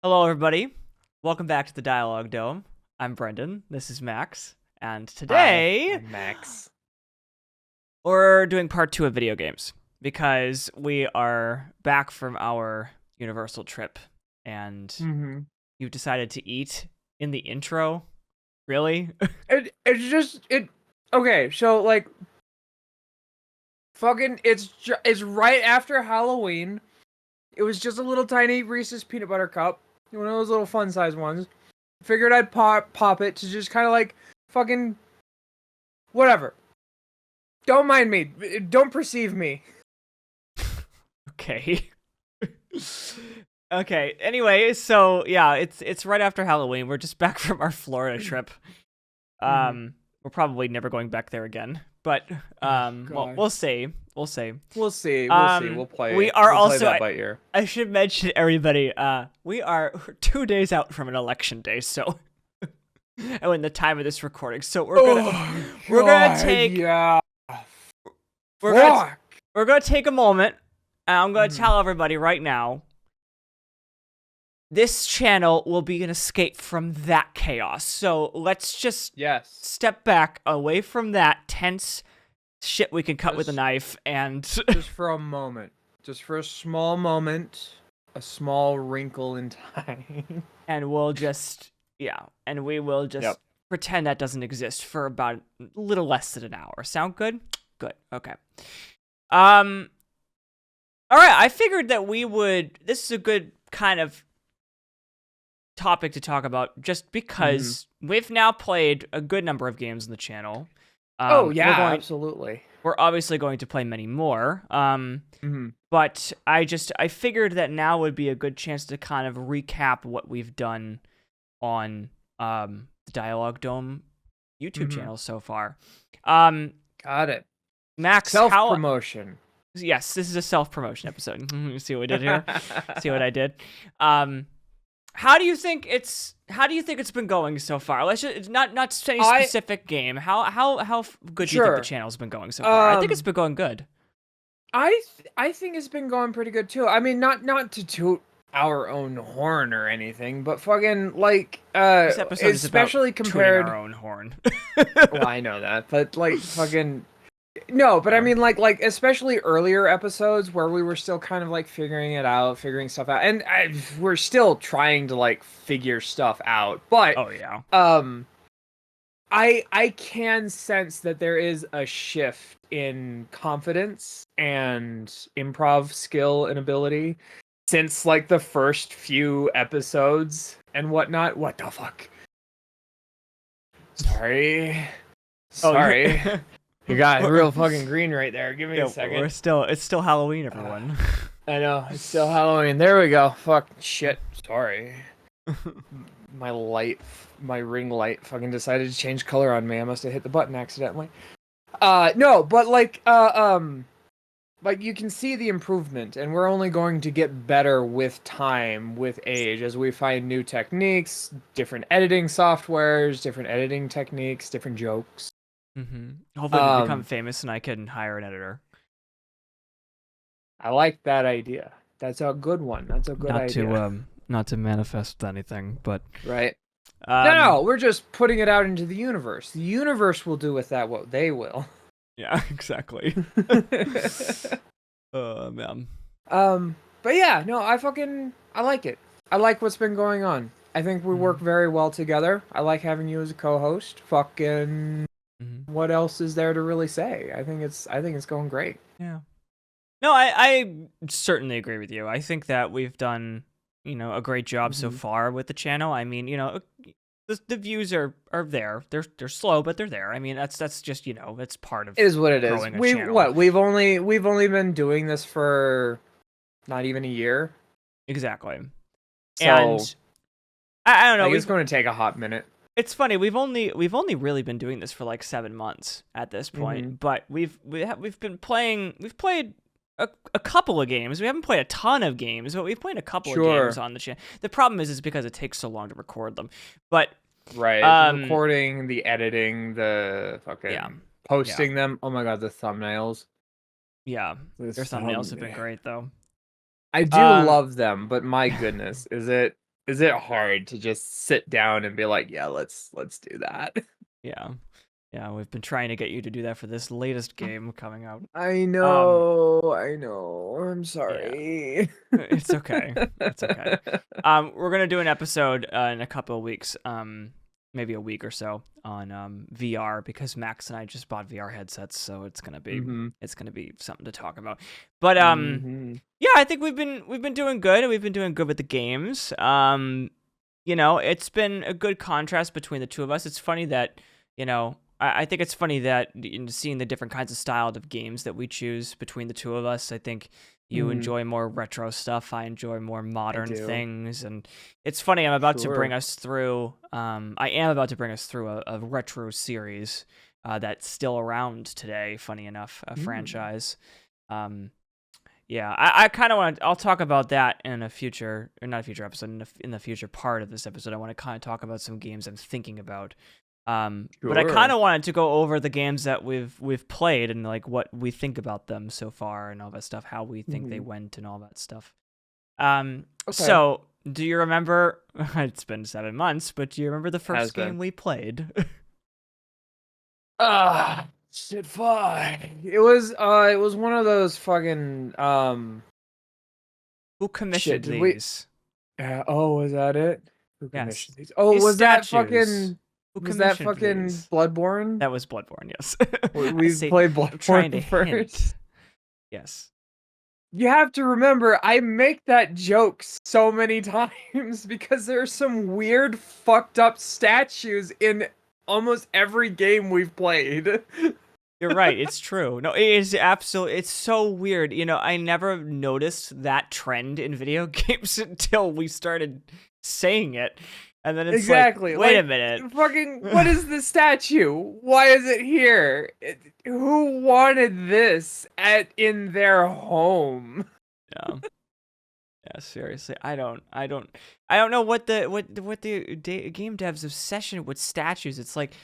Hello, everybody. Welcome back to the Dialogue Dome. I'm Brendan. This is Max. And Hi, today, I'm Max. we're doing part 2 of video games because we are back from our Universal trip and Mm-hmm. you've decided to eat in the intro. Really? It's okay. So fucking, it's right after Halloween. It was just a little tiny Reese's peanut butter cup, one of those little fun size ones. Figured I'd pop it to just kind of fucking whatever. Don't mind me. Don't perceive me. Okay. Okay. Anyway, so yeah, it's right after Halloween. We're just back from our Florida trip. Mm-hmm. We're probably never going back there again. But Oh well, God. we'll see. We'll see. We'll see. We'll see. We'll We play. are We'll play also. that by ear. I should mention everybody. We are 2 days out from an election day, so oh, in the time of this recording, so Oh we're gonna God. take Yeah. we're gonna Fuck. we're gonna take a moment, and I'm gonna Mm-hmm. tell everybody right now. This channel will be an escape from that chaos. So let's just Yes. step back away from that tense shit we can cut with a Just- knife and Just for a moment. Just for a small moment. A small wrinkle in time. and we'll just and we will just Yep. pretend that doesn't exist for about a little less than an hour. Sound good? Good. Okay. All right, I figured that this is a good kind of topic to talk about just because we've now played a good number of games on the channel. Oh yeah, absolutely. We're obviously going to play many more. Mm-hmm. But I figured that now would be a good chance to kind of recap what we've done on the Dialogue Dome YouTube channel so far. Got it. Max, Self-promotion. Yes, this is a self-promotion episode. You see what we did here? See what I did? How do you think it's been going so far? Let's just not any specific game. How good do you think the channel's been going so far? I think it's been going good. I think it's been going pretty good too. I mean, not to toot our own horn or anything, but fucking This episode especially is about compared tooting our own horn. well, I know that, but fucking no, but I mean especially earlier episodes where we were still kind of figuring it out, figuring stuff out, and we're still trying to figure stuff out. But oh yeah, I can sense that there is a shift in confidence and improv skill and ability since the first few episodes and whatnot. What the fuck? Sorry. Sorry. You got real fucking green right there. Give me a second. It's still Halloween, everyone. I know, it's still Halloween. There we go. Fuck shit. Sorry. My ring light fucking decided to change color on me. I must have hit the button accidentally. No, but you can see the improvement, and we're only going to get better with time, with age, as we find new techniques, different editing softwares, different editing techniques, different jokes. Hopefully we become famous and I can hire an editor. I like that idea. That's a good one. That's a good idea. Not to manifest anything, but right. No, we're just putting it out into the universe. The universe will do with that what they will. Yeah, exactly. Oh man. But yeah, no, I like it. I like what's been going on. I think we work very well together. I like having you as a co-host. Fucking what else is there to really say? I think it's going great. Yeah. No, I certainly agree with you. I think that we've done, a great job so far with the channel. I mean, the views are there. They're slow, but they're there. I mean, that's just, it's part of it is what it is. We've only been doing this for not even a year. Exactly. So and I don't know. It's going to take a hot minute. It's funny. We've only really been doing this for 7 months at this point, but we've played a couple of games. We haven't played a ton of games, but we've played a couple of games on the channel. The problem is because it takes so long to record them. But right, recording, the editing, the fucking posting them. Oh my god, the thumbnails. Yeah, their thumbnails have been great though. I do love them, but my goodness, is it is it hard to just sit down and be like, yeah, let's do that. Yeah. Yeah, we've been trying to get you to do that for this latest game coming out. I know. I'm Yeah. sorry. It's okay. It's okay. We're gonna do an episode in a couple of weeks, maybe a week or so, on VR, because Max and I just bought VR headsets, so it's gonna be something to talk about. But yeah, I think we've been doing good, and we've been doing good with the games. It's been a good contrast between the two of us. It's funny that I think it's funny that seeing the different kinds of style of games that we choose between the two of us. I think you enjoy more retro stuff. I enjoy more modern things. And it's funny, I'm about to bring us through, a retro series that's still around today, funny enough, a franchise. Yeah, I kind of want to, I'll talk about that in a future, or not a future episode, in the future part of this episode. I want to kind of talk about some games I'm thinking about. But I kind of wanted to go over the games that we've played and like what we think about them so far and all that stuff, how we think they went and all that stuff. So do you remember? It's been 7 months, but do you remember the first game we played? Shit, fuck. It was one of those fucking Who commissioned these? Was that it? Who commissioned these? These was statues. that fucking? Was that fucking Bloodborne? That was Bloodborne, yes. We played Bloodborne first. Yes. You have to remember, I make that joke so many times because there are some weird, fucked up statues in almost every game we've played. You're right. It's true. No, it is absolutely. It's so weird. I never noticed that trend in video games until we started saying it. And then it's exactly. Wait a minute. Fucking, what is this statue? Why is it here? Who wanted this in their home? Yeah. Yeah, seriously. I don't know what the game devs' obsession with statues. It's like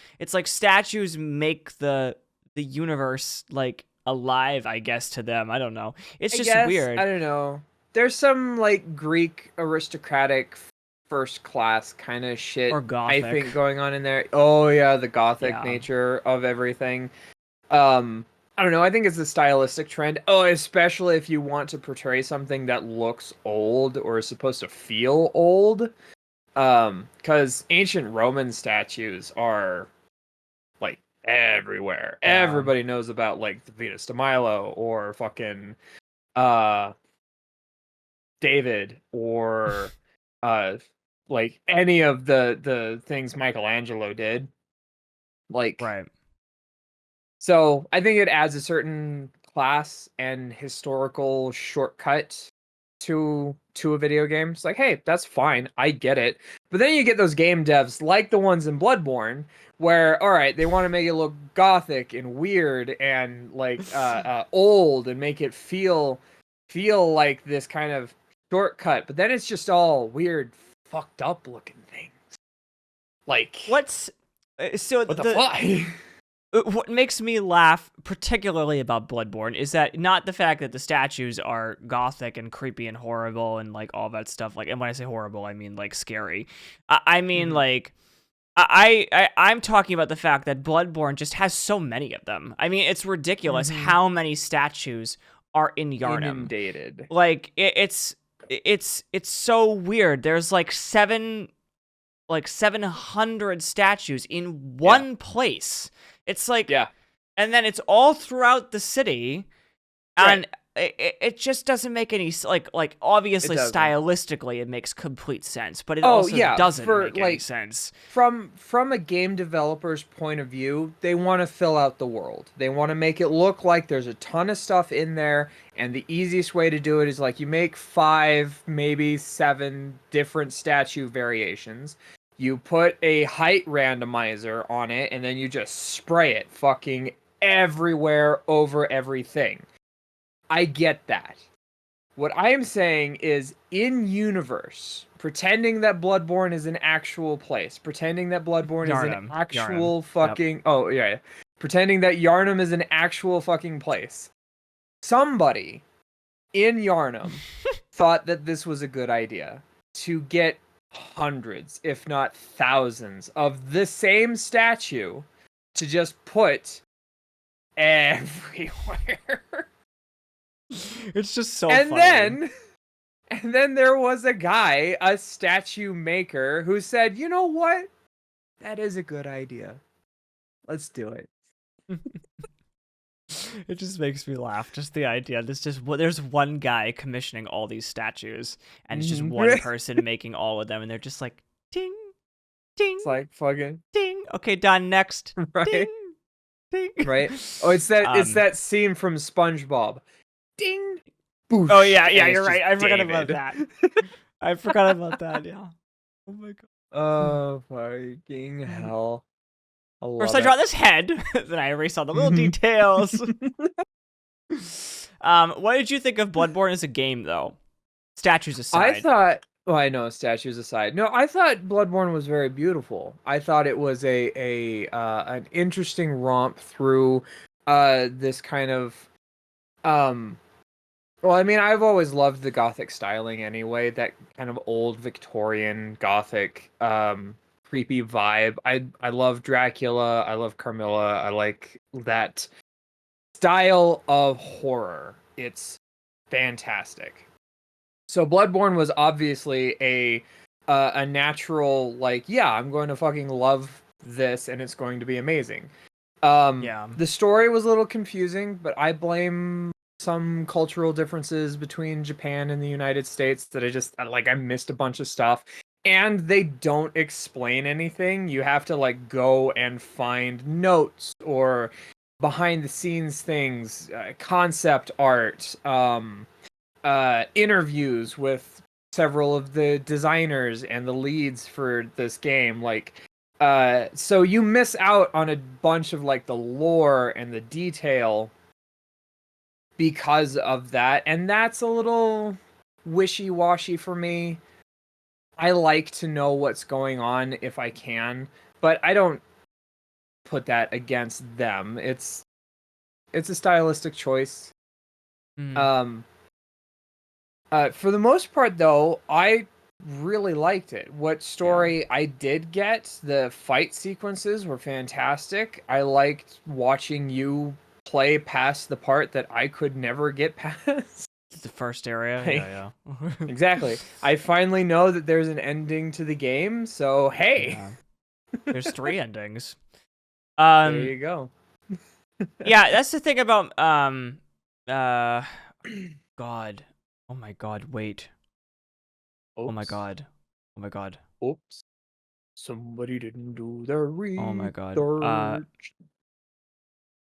statues make the universe like alive, I guess, to them. I don't know. It's just weird. I don't know. There's some like Greek aristocratic first class kind of shit, or Gothic, I think, going on in there. Oh yeah, the Gothic nature of everything. I don't know. I think it's a stylistic trend. Oh, especially if you want to portray something that looks old or is supposed to feel old. Because ancient Roman statues are like everywhere. Yeah. Everybody knows about like the Venus de Milo or fucking David or like any of the things Michelangelo did. Like, right. So I think it adds a certain class and historical shortcut to a video game. It's like, hey, that's fine. I get it. But then you get those game devs like the ones in Bloodborne where, all right, they want to make it look gothic and weird and like old and make it feel like this kind of shortcut. But then it's just all weird, fucked up looking things. Like, what the fuck? What makes me laugh particularly about Bloodborne is that not the fact that the statues are gothic and creepy and horrible and like all that stuff. Like, and when I say horrible, I mean like scary. I mean like I'm talking about the fact that Bloodborne just has so many of them. I mean, it's ridiculous how many statues are in Yharnam. Inundated. Like it's so weird. There's like 700 statues in one place. It's like, and then it's all throughout the city, and it just doesn't make any like obviously stylistically it makes complete sense, but it also doesn't make any sense. From a game developer's point of view, they want to fill out the world. They want to make it look like there's a ton of stuff in there, and the easiest way to do it is like you make 5, maybe 7 different statue variations. You put a height randomizer on it, and then you just spray it fucking everywhere over everything. I get that. What I am saying is, in universe, pretending that Bloodborne is an actual place, pretending that Bloodborne is an actual fucking... Oh, yeah. Pretending that Yharnam is an actual fucking place. Somebody in Yharnam thought that this was a good idea. To get hundreds, if not thousands, of the same statue to just put everywhere. It's just so and funny. then there was a guy, a statue maker, who said, "You know what? That is a good idea. Let's do it." It just makes me laugh. Just the idea. There's one guy commissioning all these statues, and it's just one person making all of them, and they're just like, ding, ding. It's like fucking ding. Okay, done. Next. right, ding, ding. right. Oh, it's that scene from SpongeBob. Ding. Boosh, oh yeah, you're right. I forgot about that. I forgot about that. Yeah. Oh my god. Oh fucking hell. First I draw this head, then I erase all the little details. What did you think of Bloodborne as a game, though? Statues aside. I know, statues aside. No, I thought Bloodborne was very beautiful. I thought it was an interesting romp through this kind of well, I mean, I've always loved the Gothic styling anyway, that kind of old Victorian Gothic creepy vibe. I love Dracula, I love Carmilla, I like that style of horror. It's fantastic. So Bloodborne was obviously a natural, like, yeah, I'm going to fucking love this and it's going to be amazing. Yeah. The story was a little confusing, but I blame some cultural differences between Japan and the United States that I missed a bunch of stuff. And they don't explain anything. You have to like go and find notes or behind the scenes things, concept art, interviews with several of the designers and the leads for this game. So you miss out on a bunch of like the lore and the detail because of that. And that's a little wishy-washy for me. I like to know what's going on if I can, but I don't put that against them. It's a stylistic choice. For the most part, though, I really liked it. What story I did get, the fight sequences were fantastic. I liked watching you play past the part that I could never get past. The first area. Yeah. Exactly. I finally know that there's an ending to the game, so hey. Yeah. There's 3 endings. There you go. Yeah, that's the thing about God. Oh my god, wait. Oops. Oh my god. Oops. Somebody didn't do their research. Oh my god.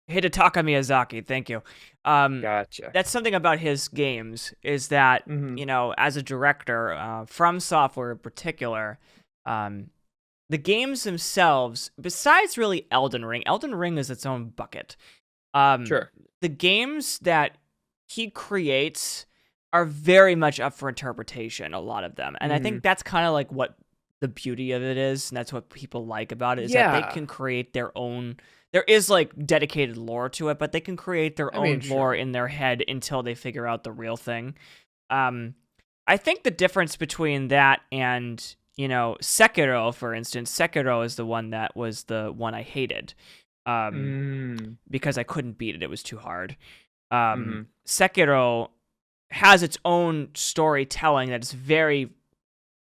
Hidetaka Miyazaki, thank you. Gotcha. That's something about his games, is that, you know, as a director, From Software in particular, the games themselves, besides really Elden Ring is its own bucket. Sure. The games that he creates are very much up for interpretation, a lot of them. And I think that's kind of like what the beauty of it is, and that's what people like about it, is that they can create their own. There is like dedicated lore to it, but they can create their own lore in their head until they figure out the real thing. I think the difference between that and, you know, Sekiro, for instance, Sekiro is the one that was the one I hated, because I couldn't beat it. It was too hard. Sekiro has its own storytelling that's very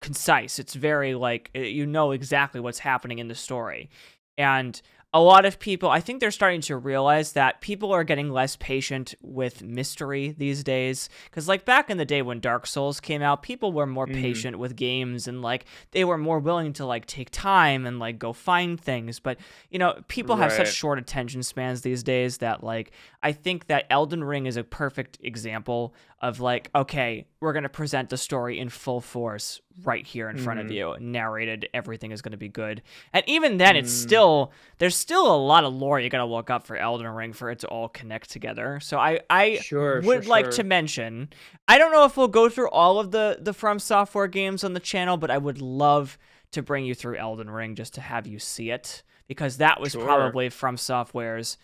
concise. It's very like, you know exactly what's happening in the story. And a lot of people, I think they're starting to realize that people are getting less patient with mystery these days. Because like back in the day when Dark Souls came out, people were more patient with games, and like they were more willing to like take time and like go find things. But, you know, people have such short attention spans these days that like, I think that Elden Ring is a perfect example of like, okay, we're going to present the story in full force right here in front of you, narrated, everything is going to be good. And even then, it's still, there's still a lot of lore you got to look up for Elden Ring for it to all connect together. So I would like to mention, I don't know if we'll go through all of the From Software games on the channel, but I would love to bring you through Elden Ring just to have you see it, because that was probably From Software's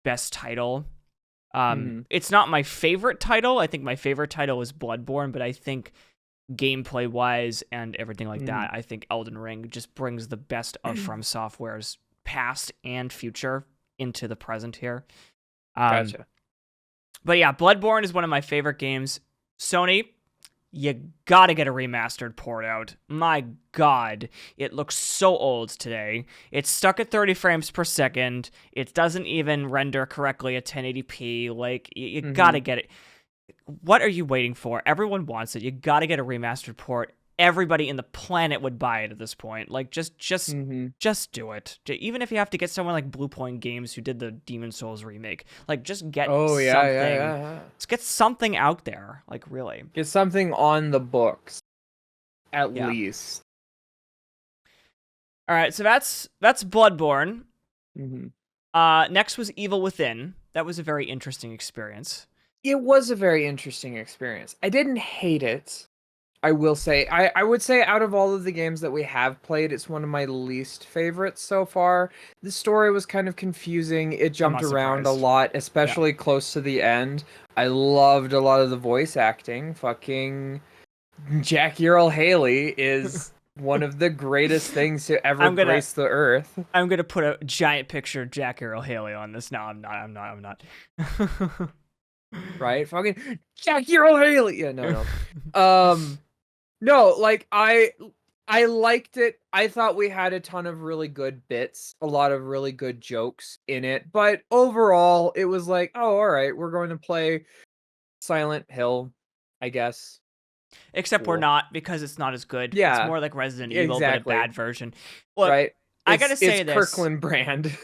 best title. It's not my favorite title. I think my favorite title is Bloodborne, but I think gameplay wise and everything like that, I think Elden Ring just brings the best of From Software's past and future into the present here. Gotcha. But yeah, Bloodborne is one of my favorite games. Sony, you gotta get a remastered port out. My God, it looks so old today. It's stuck at 30 frames per second. It doesn't even render correctly at 1080p. Like, you gotta get it. What are you waiting for? Everyone wants it. You gotta get a remastered port. Everybody in the planet would buy it at this point. Like, just do it. Even if you have to get someone like Blue Point Games who did the Demon Souls remake. Like, just get something. Let's get something out there. Like, really. Get something on the books, at least. All right, so that's Bloodborne. Next was Evil Within. That was a very interesting experience. It was a very interesting experience. I didn't hate it. I will say, I would say out of all of the games that we have played, it's one of my least favorites so far. The story was kind of confusing. It jumped around a lot, especially close to the end. I loved a lot of the voice acting. Fucking Jackie Earle Haley is one of the greatest things to ever grace the earth. I'm gonna put a giant picture of Jackie Earle Haley on this. No, I'm not. Right? Fucking Jackie Earle Haley. Yeah, no. No, like I liked it. I thought we had a ton of really good bits, a lot of really good jokes in it, but overall it was like, oh, all right, we're going to play Silent Hill, I guess. Except we're not, because it's not as good. Yeah, it's more like Resident Evil, but a bad version. Look, right? I gotta say it's this. Kirkland brand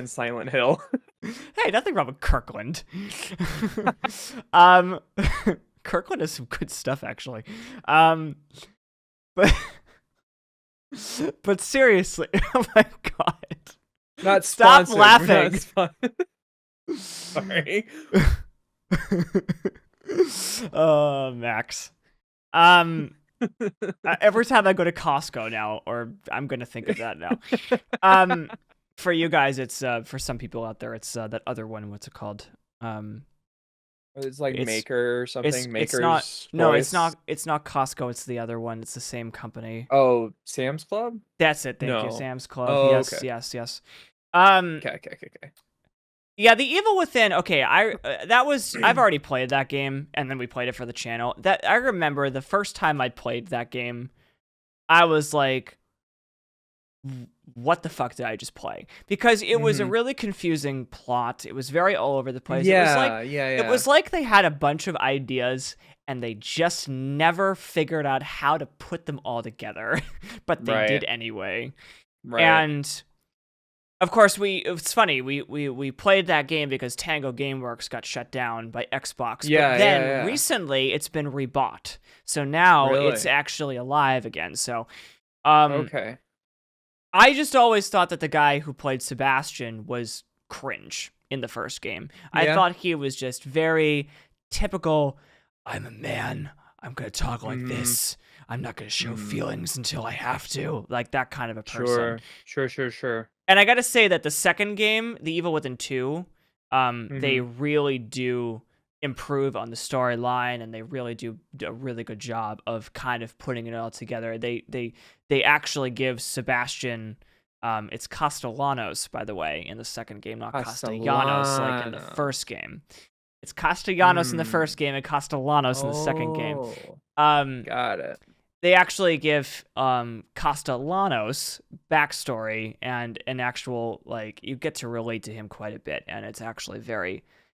Silent Hill. Hey, nothing wrong with Kirkland. Kirkland has some good stuff, actually. But seriously, oh my God. Not Stop sponsored. laughing. Sorry. Max. Every time I go to Costco now, or I'm gonna think of that now. For you guys, it's for some people out there, it's that other one. What's it called? It's like Maker or something. Maker's it's not. It's not Costco. It's the other one. It's the same company. Oh, Sam's Club. That's it. Thank you, Sam's Club. Oh, yes, okay. yes. Okay. Yeah, the Evil Within. Okay, I've already played that game, and then we played it for the channel. That I remember the first time I played that game, I was like, what the fuck did I just play? Because it was a really confusing plot. It was very all over the place. It was like they had a bunch of ideas and they just never figured out how to put them all together, but they did anyway. Right. And of course, it's funny. We played that game because Tango Gameworks got shut down by Xbox. But then recently it's been rebought. So now it's actually alive again. So okay. I just always thought that the guy who played Sebastian was cringe in the first game. I thought he was just very typical, I'm a man, I'm going to talk like this. I'm not going to show feelings until I have to. Like that kind of a person. Sure. And I got to say that the second game, The Evil Within 2, they really do improve on the storyline, and they really do a really good job of kind of putting it all together. They actually give Sebastian, it's Castellanos, by the way, in the second game, not Castellanos like in the first game. It's Castellanos in the first game and Castellanos in the second game. Got it. They actually give Castellanos backstory and an actual, like, you get to relate to him quite a bit, and it's actually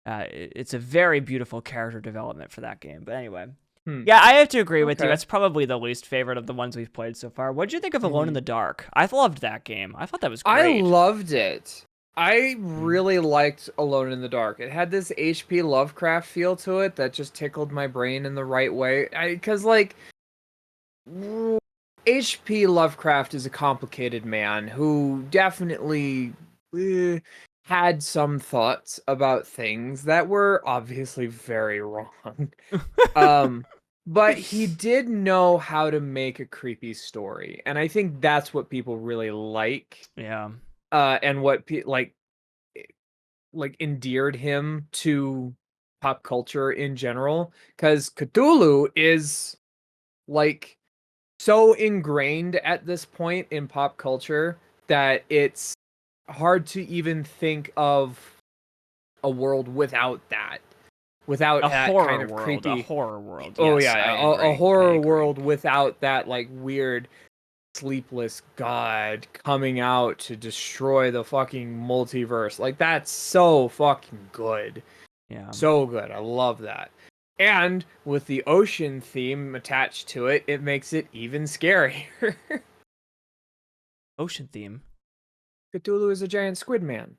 it's a very beautiful character development for that game. But anyway, yeah, I have to agree with you. That's probably the least favorite of the ones we've played so far. What did you think of Alone in the Dark? I loved that game. I thought that was great. I loved it. I really liked Alone in the Dark. It had this H.P. Lovecraft feel to it that just tickled my brain in the right way. Because, like, H.P. Lovecraft is a complicated man who definitely had some thoughts about things that were obviously very wrong. But he did know how to make a creepy story. And I think that's what people really like. Yeah. And what like endeared him to pop culture in general, because Cthulhu is like so ingrained at this point in pop culture that it's hard to even think of a world without that. Without A that kind horror of world. A creepy. horror world. Oh Yes, yeah, I a agree. I horror agree. world without that like weird sleepless god coming out to destroy the fucking multiverse. Like that's so fucking good. Yeah. So good. I love that. And with the ocean theme attached to it, it makes it even scarier. Ocean theme. Cthulhu is a giant squid man.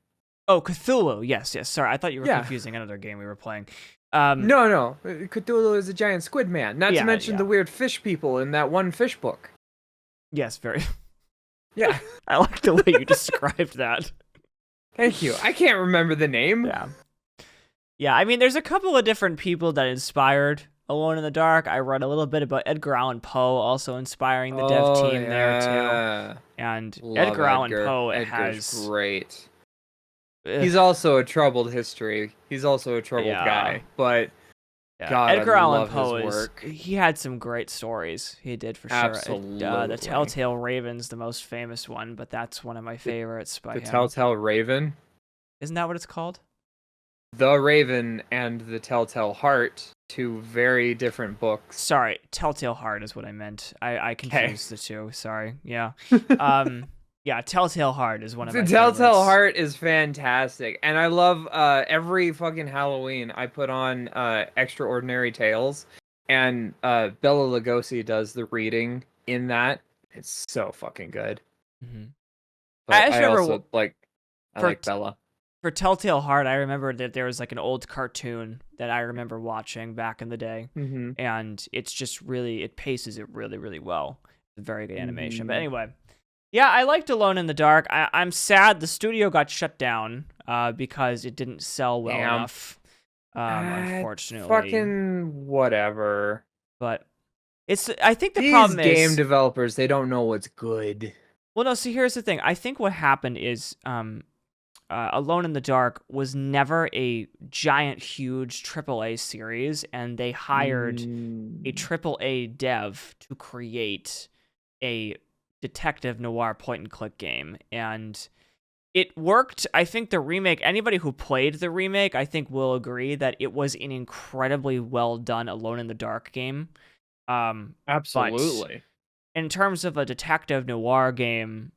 Oh, Cthulhu. Yes, yes. Sorry, I thought you were Yeah. confusing another game we were playing. No. Cthulhu is a giant squid man. Not to mention the weird fish people in that one fish book. Yes, very. Yeah. I like the way you described that. Thank you. I can't remember the name. Yeah. Yeah, I mean, there's a couple of different people that inspired Alone in the Dark. I read a little bit about Edgar Allan Poe also inspiring the dev team there, too. And Edgar Allan Poe has... great. He's also a troubled history. He's also a troubled guy, but God, Edgar Allan Poe he had some great stories. He did for sure. Absolutely. The Telltale Raven's the most famous one, but that's one of my favorites by him. The Telltale Raven? Isn't that what it's called? The Raven and the Telltale Heart, two very different books. Sorry, Telltale Heart is what I meant. I confused the two. Sorry. Yeah. Yeah, Telltale Heart is one of my favorites. Telltale Heart is fantastic. And I love every fucking Halloween I put on Extraordinary Tales. And Bella Lugosi does the reading in that. It's so fucking good. Mm-hmm. But I also like Bella. For Telltale Heart, I remember that there was like an old cartoon that I remember watching back in the day. Mm-hmm. And it's just really, it paces it really, really well. It's a very good animation. But anyway... Yeah, I liked Alone in the Dark. I'm sad the studio got shut down because it didn't sell well enough, unfortunately. Fucking whatever. But I think the problem is... These game developers, they don't know what's good. Well, no, see, here's the thing. I think what happened is Alone in the Dark was never a giant, huge AAA series, and they hired a AAA dev to create a detective noir point-and-click game, and it worked. I think the remake, anybody who played the remake, I think will agree that it was an incredibly well-done Alone in the Dark game. Absolutely. But in terms of a detective noir game,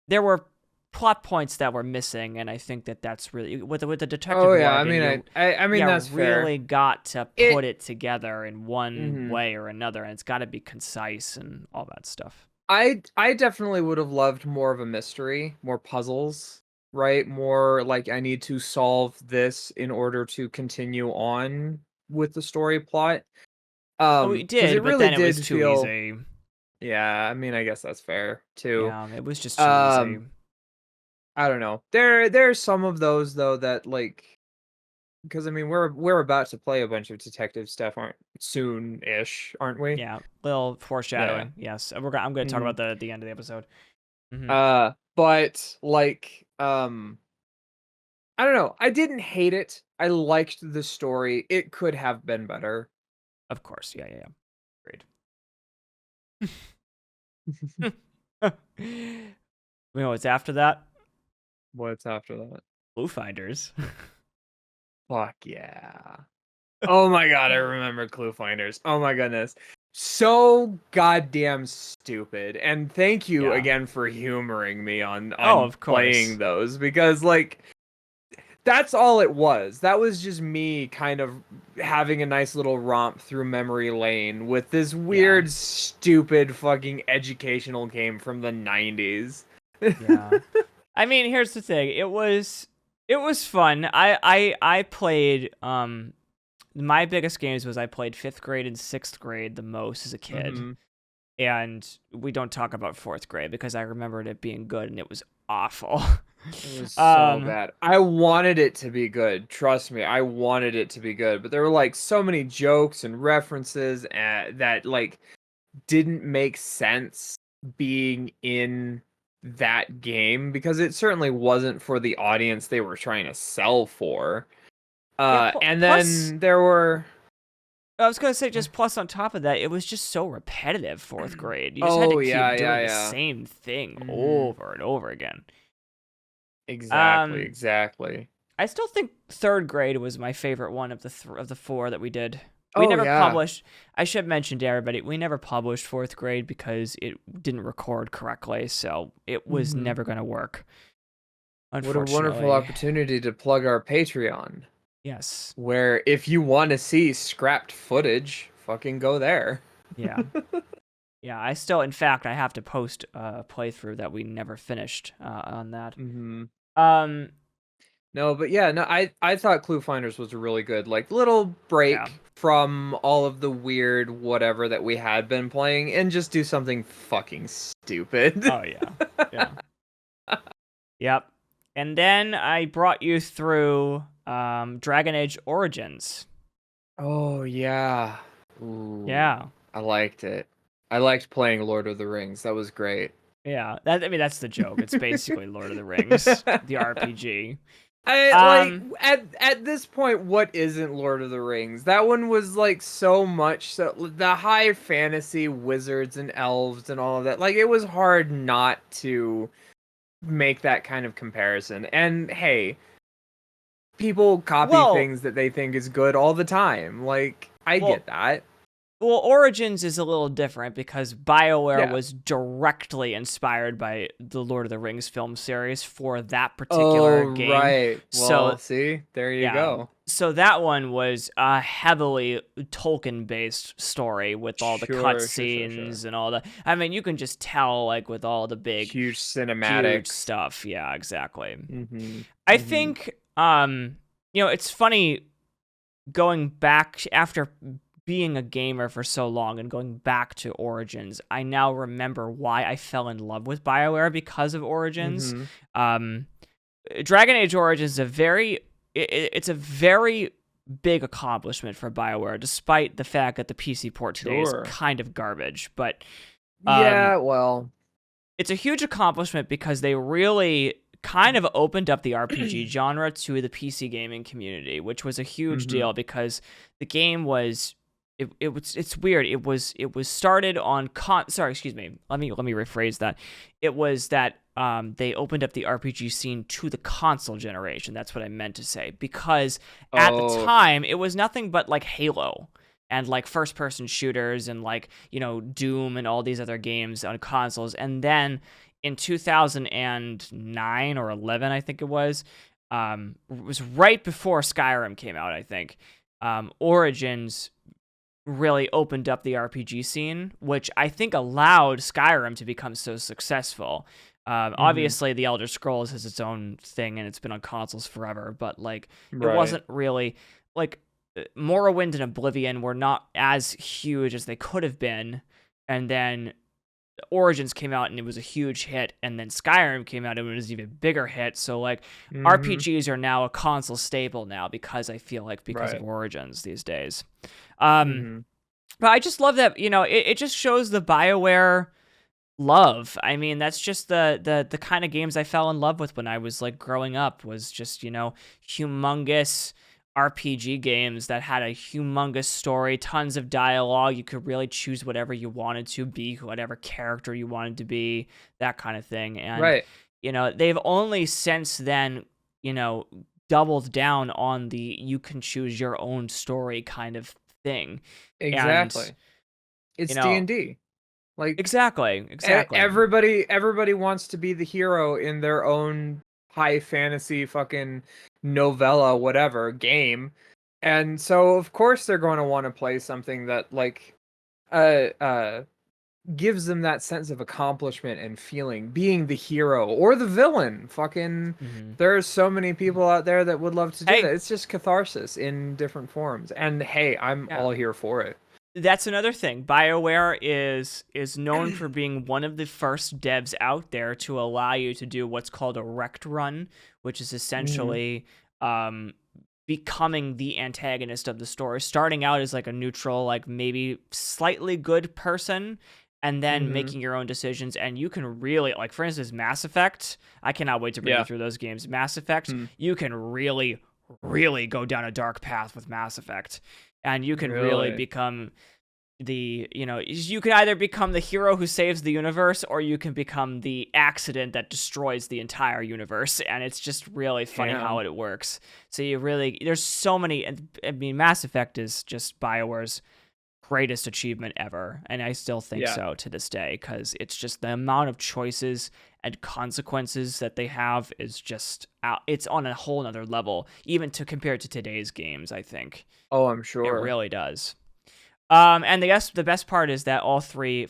there were plot points that were missing, and I think that's really with the detective noir game. I mean that's really fair. Got to put it together in one way or another, and it's got to be concise and all that stuff. I definitely would have loved more of a mystery, more puzzles, right? More like I need to solve this in order to continue on with the story plot. We did, but then it was too easy. Yeah, I mean, I guess that's fair too. Yeah, it was just too easy. I don't know. There's some of those though that like, because I mean we're about to play a bunch of detective stuff soon-ish, aren't we? Yeah, little foreshadowing. Yeah. Yes, I'm going to talk about the end of the episode. But like I don't know. I didn't hate it. I liked the story. It could have been better. Of course. Yeah. Great. You know what's after that? What's after that? Clue Finders. Fuck yeah. Oh my god, I remember Clue Finders. Oh my goodness. So goddamn stupid. And thank you again for humoring me on of course. Playing those, because like that's all it was. That was just me kind of having a nice little romp through memory lane with this weird, stupid fucking educational game from the 90s. Yeah. I mean, here's the thing. It was fun. I played my biggest games was I played 5th grade and 6th grade the most as a kid. And we don't talk about 4th grade because I remembered it being good and it was awful. It was so bad. I wanted it to be good. Trust me, I wanted it to be good. But there were like so many jokes and references that like didn't make sense being in that game, because it certainly wasn't for the audience they were trying to sell for. And then there were I was gonna say, just plus on top of that, it was just so repetitive. Fourth grade, you just had to keep doing the same thing over and over again. Exactly. I still think third grade was my favorite one of the four that we did. We never published. I should mention to everybody, we never published fourth grade because it didn't record correctly, so it was never gonna work. What a wonderful opportunity to plug our Patreon. Yes. Where if you want to see scrapped footage, fucking go there. Yeah. Yeah, I still, in fact, I have to post a playthrough that we never finished on that. No, but yeah, no, I thought Clue Finders was a really good, like, little break from all of the weird whatever that we had been playing and just do something fucking stupid. Oh, yeah. Yep. And then I brought you through Dragon Age Origins. Oh, yeah. Ooh, yeah. I liked it. I liked playing Lord of the Rings. That was great. Yeah. That's the joke. It's basically Lord of the Rings, the RPG. Like at this point, what isn't Lord of the Rings? That one was like so much so the high fantasy wizards and elves and all of that. Like it was hard not to make that kind of comparison. And hey, people copy things that they think is good all the time. Like I get that. Well, Origins is a little different because BioWare was directly inspired by the Lord of the Rings film series for that particular game. Right. Well, see, there you go. So that one was a heavily Tolkien-based story with all the cutscenes and all the. I mean, you can just tell, like, with all the big, huge cinematic stuff. Yeah, exactly. I think, it's funny going back after being a gamer for so long and going back to Origins, I now remember why I fell in love with BioWare because of Origins. Dragon Age Origins is it's a very big accomplishment for BioWare, despite the fact that the PC port today is kind of garbage. But it's a huge accomplishment because they really kind of opened up the RPG genre to the PC gaming community, which was a huge deal because the game was. It's weird. It was started on sorry, excuse me. Let me rephrase that. It was that they opened up the RPG scene to the console generation. That's what I meant to say. Because at the time it was nothing but like Halo and like first person shooters and like, Doom and all these other games on consoles. And then in 2009 or 11, I think it was right before Skyrim came out, I think. Origins really opened up the RPG scene, which I think allowed Skyrim to become so successful. Obviously, The Elder Scrolls has its own thing, and it's been on consoles forever, but like it wasn't really like Morrowind and Oblivion were not as huge as they could have been, and then Origins came out and it was a huge hit, and then Skyrim came out and it was an even bigger hit. So like RPGs are now a console staple now because of Origins these days. But I just love that, it just shows the BioWare love. I mean, that's just the kind of games I fell in love with when I was like growing up, was just, humongous RPG games that had a humongous story, tons of dialogue. You could really choose whatever you wanted to be, whatever character you wanted to be, that kind of thing. And, they've only since then, doubled down on the you can choose your own story kind of thing. Exactly. And, it's D&D. Like exactly. Everybody wants to be the hero in their own high fantasy fucking novella whatever game, and so of course they're going to want to play something that like gives them that sense of accomplishment and feeling, being the hero or the villain. Fucking there's so many people out there that would love to do that. It's just catharsis in different forms, and hey, I'm all here for it. That's another thing. BioWare is known for being one of the first devs out there to allow you to do what's called a wrecked run, which is essentially becoming the antagonist of the story, starting out as like a neutral, like maybe slightly good person, and then making your own decisions. And you can really, like, for instance, Mass Effect, I cannot wait to bring you through those games. Mass Effect, you can really, really go down a dark path with Mass Effect. and you can really become you can either become the hero who saves the universe, or you can become the accident that destroys the entire universe, and it's just really funny how it works. So there's so many. I mean, Mass Effect is just BioWare's greatest achievement ever, and I still think so to this day, because it's just the amount of choices and consequences that they have is just it's on a whole nother level, even to compare to today's games, I think. Oh, I'm sure. It really does. And the best part is that all three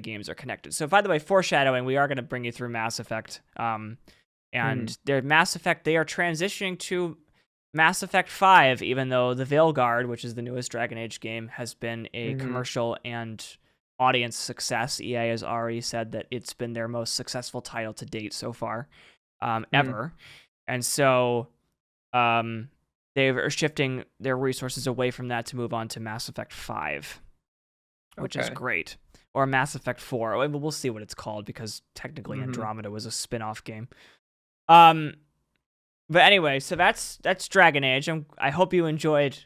games are connected. So, by the way, foreshadowing, we are going to bring you through Mass Effect. And their Mass Effect, they are transitioning to Mass Effect 5, even though the Veilguard, which is the newest Dragon Age game, has been a commercial and audience success. EA has already said that it's been their most successful title to date so far, ever. And so, they are shifting their resources away from that to move on to Mass Effect 5, which is great. Or Mass Effect 4. We'll see what it's called, because technically Andromeda was a spin-off game. But anyway, so that's Dragon Age. I hope you enjoyed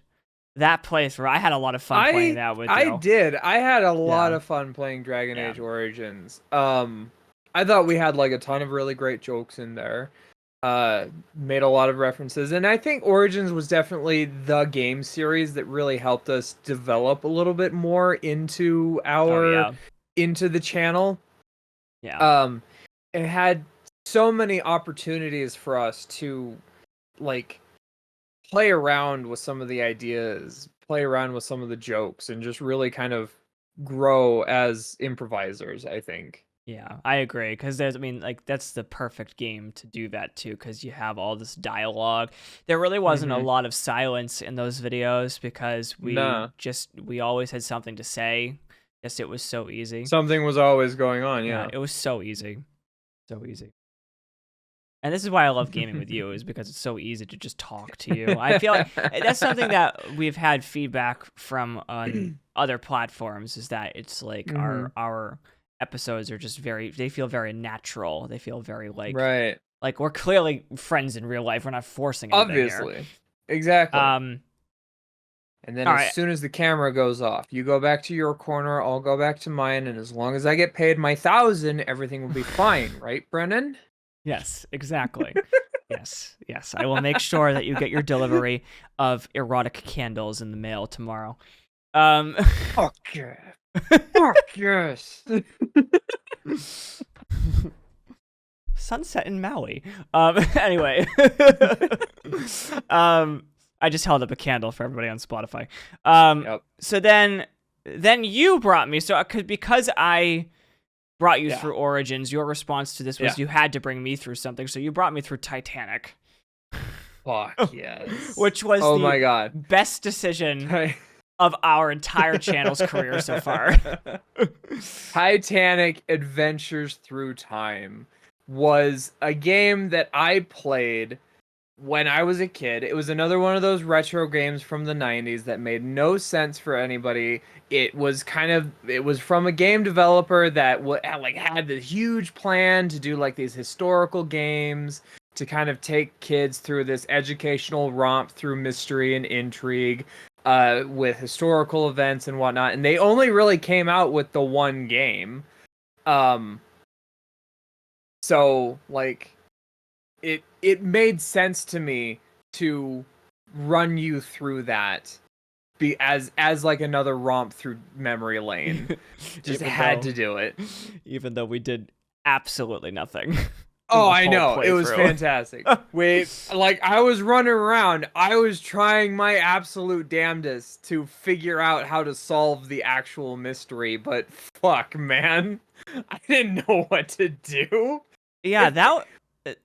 that playthrough. I had a lot of fun playing that with you. I did. I had a lot of fun playing Dragon Age Origins. I thought we had like a ton of really great jokes in there. Made a lot of references, and I think Origins was definitely the game series that really helped us develop a little bit more into into the channel. It had so many opportunities for us to like play around with some of the ideas, play around with some of the jokes, and just really kind of grow as improvisers, I think. Yeah, I agree, because that's the perfect game to do that too, because you have all this dialogue. There really wasn't a lot of silence in those videos, because we always had something to say. Just it was so easy. Something was always going on, it was so easy. So easy. And this is why I love gaming with you, is because it's so easy to just talk to you. I feel like that's something that we've had feedback from on other platforms, is that it's like our episodes are just they feel very natural. They feel very like we're clearly friends in real life. We're not forcing anything obviously here. Exactly. And then as soon as the camera goes off, you go back to your corner, I'll go back to mine, and as long as I get paid my 1,000, everything will be fine, right, Brennan? Yes, exactly. yes I will make sure that you get your delivery of erotic candles in the mail tomorrow. Okay. Fuck yes. Sunset in Maui. Anyway. I just held up a candle for everybody on Spotify. So then you brought me, because I brought you through Origins, your response to this was you had to bring me through something, so you brought me through Titanic. Fuck yes. Which was my God, best decision of our entire channel's career so far. Titanic Adventures Through Time was a game that I played when I was a kid. It was another one of those retro games from the 90s that made no sense for anybody. It was from a game developer that had this huge plan to do like these historical games to kind of take kids through this educational romp through mystery and intrigue with historical events and whatnot. And they only really came out with the one game. So like it made sense to me to run you through that as like another romp through memory lane. Just had to do it. Even though we did absolutely nothing. Oh, I know. It was fantastic. I was running around. I was trying my absolute damnedest to figure out how to solve the actual mystery, but fuck, man. I didn't know what to do. Yeah,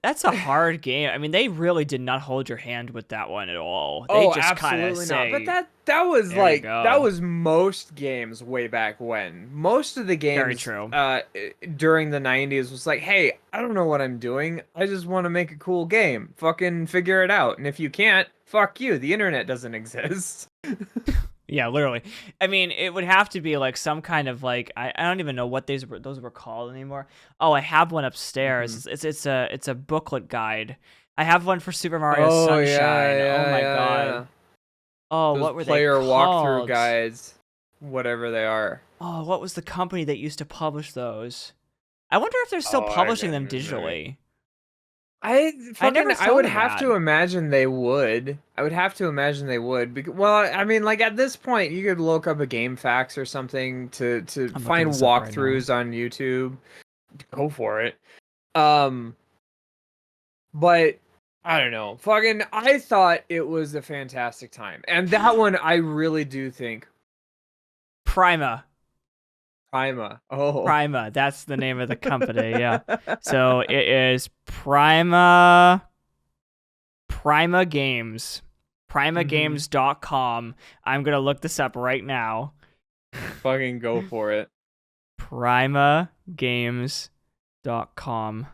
that's a hard game. I mean, they really did not hold your hand with that one at all. They just kind of say, not. But that was that was most games way back when. Most of the games very true. During the 90s was like, hey, I don't know what I'm doing. I just want to make a cool game. Fucking figure it out. And if you can't, fuck you. The internet doesn't exist. Yeah, literally. I mean, it would have to be like some kind of like I don't even know what those were called anymore. Oh, I have one upstairs. Mm-hmm. It's a booklet guide. I have one for Super Mario Sunshine. Oh my god. Oh, Those what were they player walkthrough called? guides, whatever they are. Oh, what was the company that used to publish those? I wonder if they're still Oh, publishing them digitally. I never I saw would them have that. to imagine they would. I would have to imagine they would. Because, well, I mean, like at this point, you could look up a game facts or something to I'm looking find this up right now. walkthroughs on YouTube. Go for it. Um, but I don't know. Fucking, I thought it was a fantastic time, and that one I really do think Prima. Prima. Oh. Prima. That's the name of the company. Yeah. So it is Prima Games. PrimaGames.com. I'm gonna look this up right now. Fucking go for it. PrimaGames.com.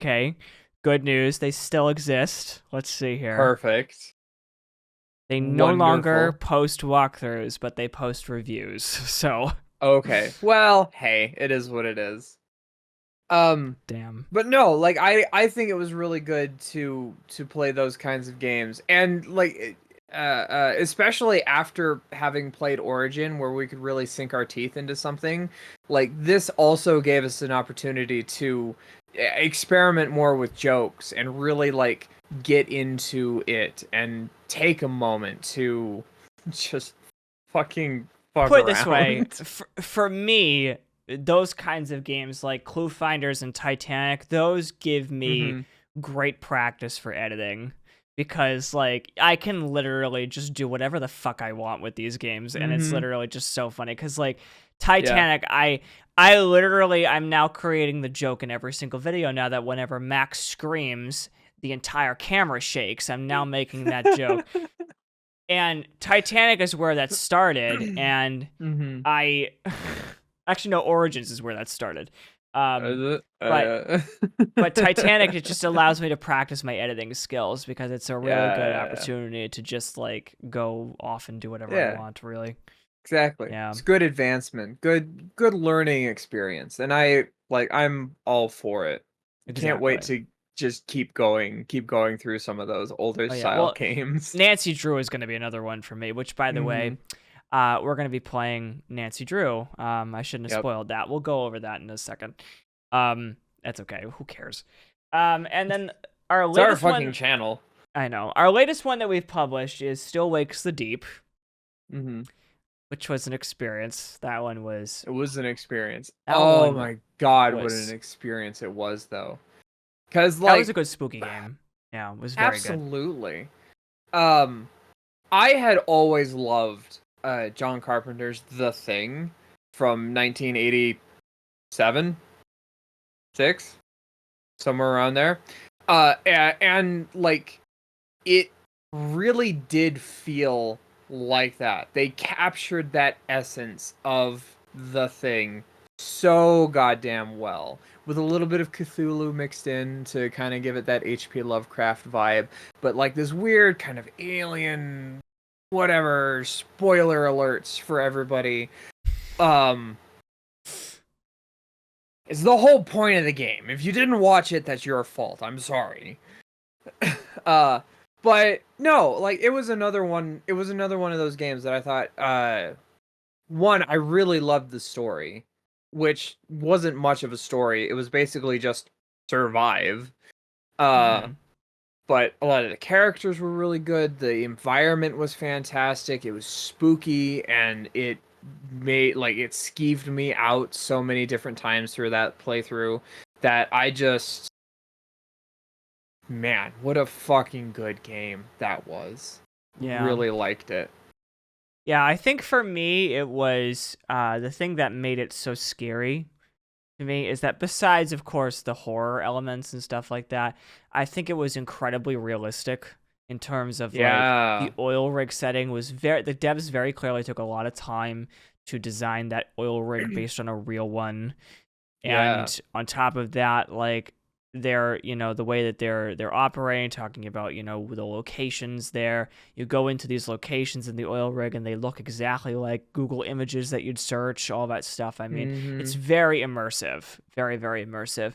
Okay. Good news. They still exist. Let's see here. Perfect. They no longer Wonderful. post walkthroughs, but they post reviews. So Okay. Well, hey, it is what it is. damn. But no, like I think it was really good to play those kinds of games, and like especially after having played Origin, where we could really sink our teeth into something. Like this also gave us an opportunity to experiment more with jokes and really like get into it and take a moment to just fucking fuck Put it around. this way, for me, those kinds of games like Clue Finders and Titanic, those give me great practice for editing. Because like I can literally just do whatever the fuck I want with these games, and it's literally just so funny. Because like Titanic, I literally I'm now creating the joke in every single video now that whenever Max screams, the entire camera shakes. I'm now making that joke. And Titanic is where that started, and I actually no, Origins is where that started. But Titanic, it just allows me to practice my editing skills because it's a really good opportunity to just like go off and do whatever I want, really. Exactly. Yeah. It's good advancement, good learning experience, and I'm all for it. Exactly. Can't wait to just keep going through some of those older style games. Nancy Drew is going to be another one for me, which by the way, we're going to be playing Nancy Drew. I shouldn't have spoiled that. We'll go over that in a second. That's okay. Who cares? And then our latest our fucking channel. I know. Our latest one that we've published is Still Wakes the Deep. Which was an experience. That one was... It was an experience. Oh my god, what an experience it was, though. Because like... That was a good spooky game. Yeah, it was very good. Absolutely. I had always loved John Carpenter's The Thing from 1987? 6? Somewhere around there. And like, it really did feel like that. They captured that essence of The Thing so goddamn well, with a little bit of Cthulhu mixed in to kind of give it that H.P. Lovecraft vibe, but like this weird kind of alien whatever, spoiler alerts for everybody. It's the whole point of the game. If you didn't watch it, that's your fault. I'm sorry. But no, like it was another one of those games that I thought one, I really loved the story, which wasn't much of a story. It was basically just survive. But a lot of the characters were really good. The environment was fantastic. It was spooky, and it skeeved me out so many different times through that playthrough that I just... Man, what a fucking good game that was. Yeah. Really liked it. Yeah, I think for me, it was the thing that made it so scary to me is that besides, of course, the horror elements and stuff like that, I think it was incredibly realistic in terms of like the oil rig setting was the devs very clearly took a lot of time to design that oil rig based on a real one. And on top of that, like they're, the way that they're operating, talking about, the locations there. You go into these locations in the oil rig and they look exactly like Google images that you'd search, all that stuff. I mean, it's very immersive, very, very immersive.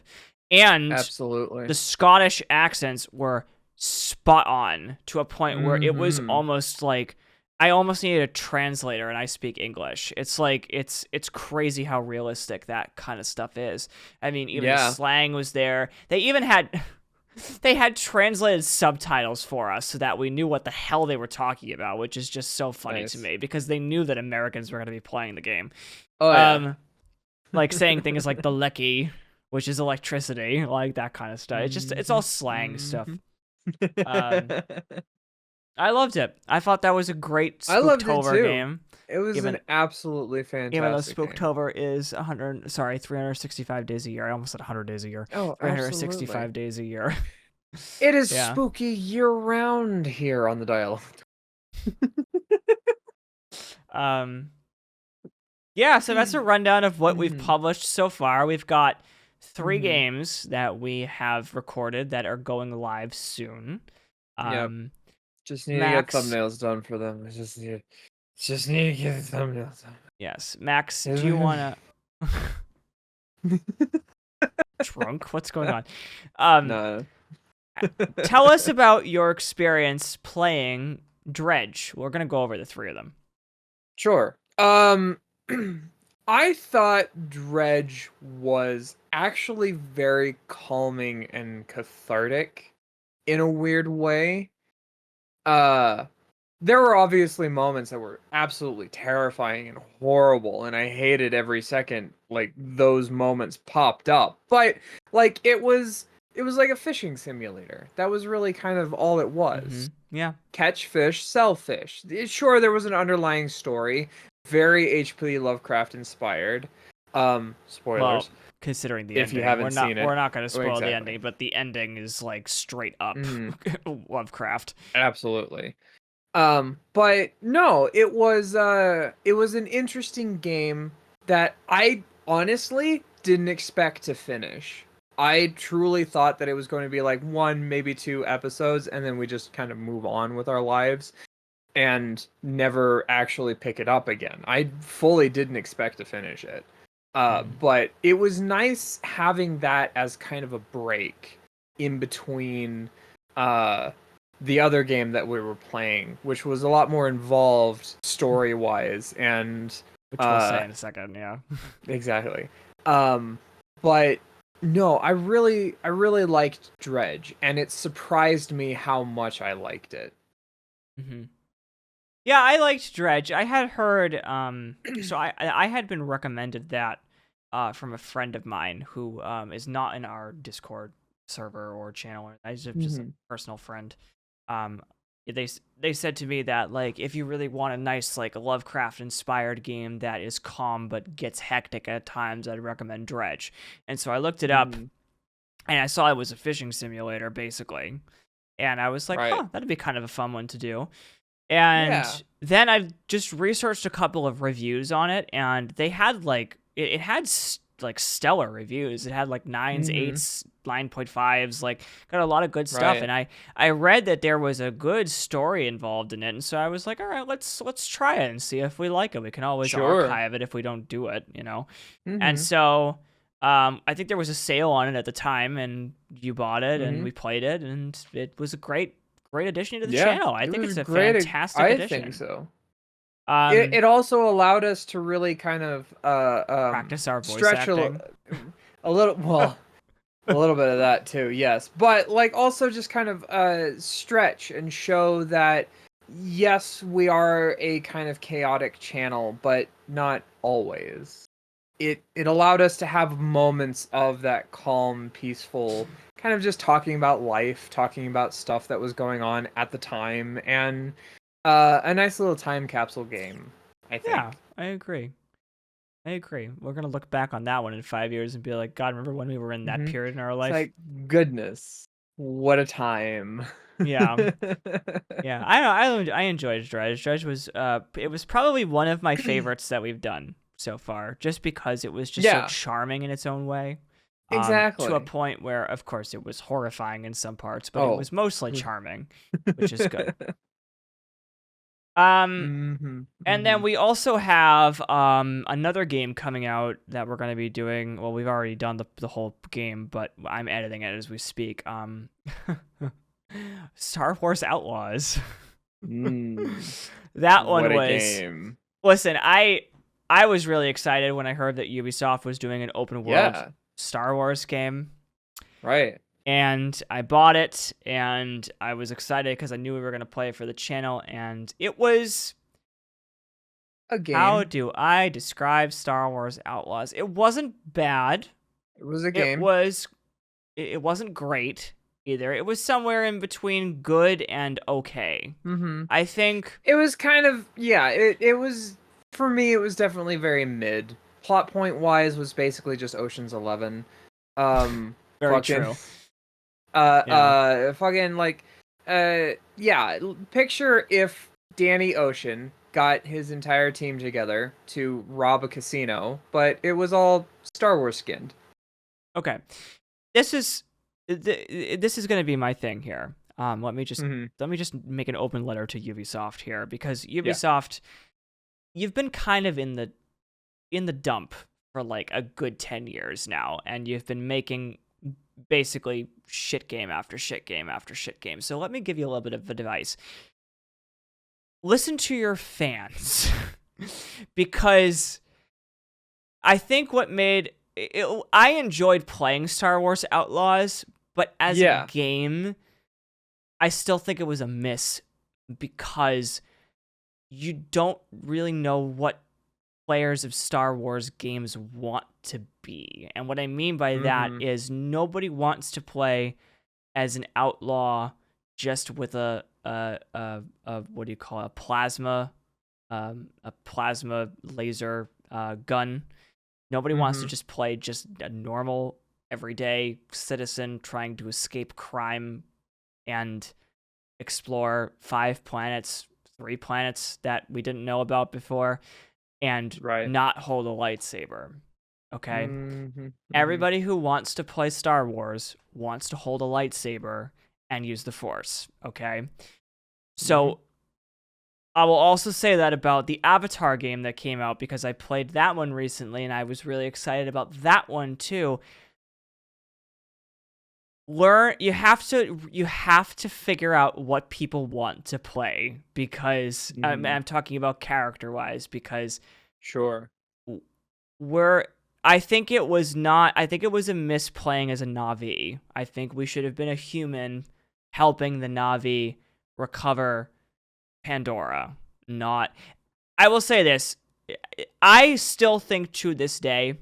And absolutely, the Scottish accents were spot on to a point where it was almost like I almost needed a translator, and I speak English. It's like it's crazy how realistic that kind of stuff is. I mean, even the slang was there. They even had they had translated subtitles for us so that we knew what the hell they were talking about, which is just so funny to me because they knew that Americans were going to be playing the game. Oh yeah. Like saying things like the lecky, which is electricity, like that kind of stuff. It's all slang stuff. I loved it. I thought that was a great Spooktober game. It was an absolutely fantastic even though Spooktober is 365 days a year. I almost said 100 days a year. Oh, 365 absolutely. days a year. It is spooky year-round here on the dial. Yeah, so that's a rundown of what we've published so far. We've got 3 games that we have recorded that are going live soon. Just need to get thumbnails done for them. Just need to get the thumbnails done. Yes. Max, do you want to... Drunk? What's going on? No. Tell us about your experience playing Dredge. We're going to go over the 3 of them. Sure. I thought Dredge was actually very calming and cathartic in a weird way. There were obviously moments that were absolutely terrifying and horrible, and I hated every second like those moments popped up. But like it was like a fishing simulator. That was really kind of all it was. Yeah. Catch fish, sell fish. Sure, there was an underlying story, very H.P. Lovecraft inspired. Spoilers. Well, considering the ending, if you haven't seen it, we're not going to spoil the ending, but the ending is like straight up Lovecraft. Absolutely. But no, it was an interesting game that I honestly didn't expect to finish. I truly thought that it was going to be like 1, maybe 2 episodes, and then we just kind of move on with our lives and never actually pick it up again. I fully didn't expect to finish it. But it was nice having that as kind of a break in between the other game that we were playing, which was a lot more involved story-wise, and which we'll say in a second, yeah. Exactly. But no, I really liked Dredge, and it surprised me how much I liked it. Yeah, I liked Dredge. I had heard, so I had been recommended that from a friend of mine who is not in our Discord server or channel. I just a personal friend. They said to me that like if you really want a nice like Lovecraft inspired game that is calm but gets hectic at times, I'd recommend Dredge. And so I looked it up, and I saw it was a fishing simulator basically, and I was like, that'd be kind of a fun one to do. And then I just researched a couple of reviews on it, and they had like it had like stellar reviews. It had like 9s, 8s, 9.5s, like got a lot of good stuff. And I read that there was a good story involved in it, and so I was like, all right, let's try it and see if we like it. We can always archive it if we don't do it, you know. And so I think there was a sale on it at the time, and you bought it, and we played it, and it was a great addition to the channle. I think it's a fantastic addition. I think so. It also allowed us to really kind of practice our voice acting. a little bit of that too, yes. But like also just kind of stretch and show that yes, we are a kind of chaotic channel, but not always. It allowed us to have moments of that calm, peaceful, kind of just talking about life, talking about stuff that was going on at the time, and a nice little time capsule game, I think. Yeah, I agree. We're going to look back on that one in 5 years and be like, God, remember when we were in that period in our life? It's like, goodness, what a time. Yeah. Yeah, I enjoyed Dredge. Dredge was, it was probably one of my favorites that we've done so far, just because it was just so charming in its own way. Exactly. To a point where, of course, it was horrifying in some parts, but it was mostly charming, which is good. And then we also have another game coming out that we're going to be doing. Well, we've already done the whole game, but I'm editing it as we speak. Star Wars Outlaws. Mm, That one what a was. game. Listen, I was really excited when I heard that Ubisoft was doing an open world Yeah, Star Wars game. right. And I bought it, and I was excited because I knew we were going to play it for the channel, and it was... A How game. do I describe Star Wars Outlaws? It wasn't bad. It was a It game. was... It wasn't great, either. It was somewhere in between good and okay. Mm-hmm. I think... It was kind of, yeah, it was, for me, it was definitely very mid. Plot point wise was basically just Ocean's 11. Very Fucking, true. Yeah. fucking, like, yeah, picture if Danny Ocean got his entire team together to rob a casino, but it was all Star Wars skinned. Okay. This is going to be my thing here. Let me just make an open letter to Ubisoft here, because Ubisoft, you've been kind of in the dump for like a good 10 years now, and you've been making basically shit game after shit game after shit game. So let me give you a little bit of advice. Listen to your fans. Because I think what made I enjoyed playing Star Wars Outlaws, but as a game, I still think it was a miss, because you don't really know what players of Star Wars games want to be. And what I mean by that is nobody wants to play as an outlaw just with a what do you call it? A plasma laser gun. Nobody wants to just play just a normal, everyday citizen trying to escape crime and explore 5 planets, 3 planets that we didn't know about before, and not hold a lightsaber. Okay? Everybody who wants to play Star Wars wants to hold a lightsaber and use the Force. Okay? So I will also say that about the Avatar game that came out, because I played that one recently and I was really excited about that one too. You have to figure out what people want to play, because I'm talking about character-wise, because I think it was a miss playing as a Na'vi. I think we should have been a human helping the Na'vi recover Pandora. I will say this. I still think to this day,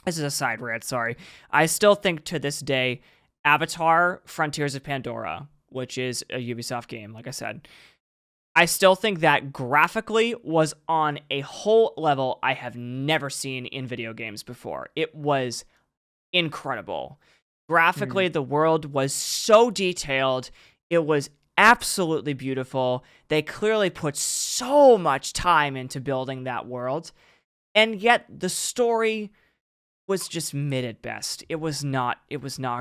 this is a side rant, sorry. I still think to this day, Avatar Frontiers of Pandora, which is a Ubisoft game, like I said, I still think that graphically was on a whole level I have never seen in video games before. It was incredible. Graphically, the world was so detailed. It was absolutely beautiful. They clearly put so much time into building that world, and yet the story was just mid at best. It was not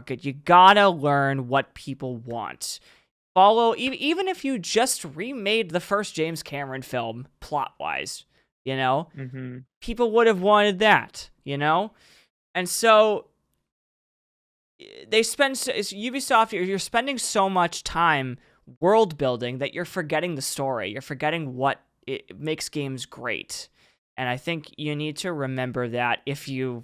good. You gotta learn what people want. Follow, even if you just remade the first James Cameron film plot-wise, people would have wanted that, And so Ubisoft, you're spending so much time world building that you're forgetting the story. You're forgetting what it makes games great. And I think you need to remember that if you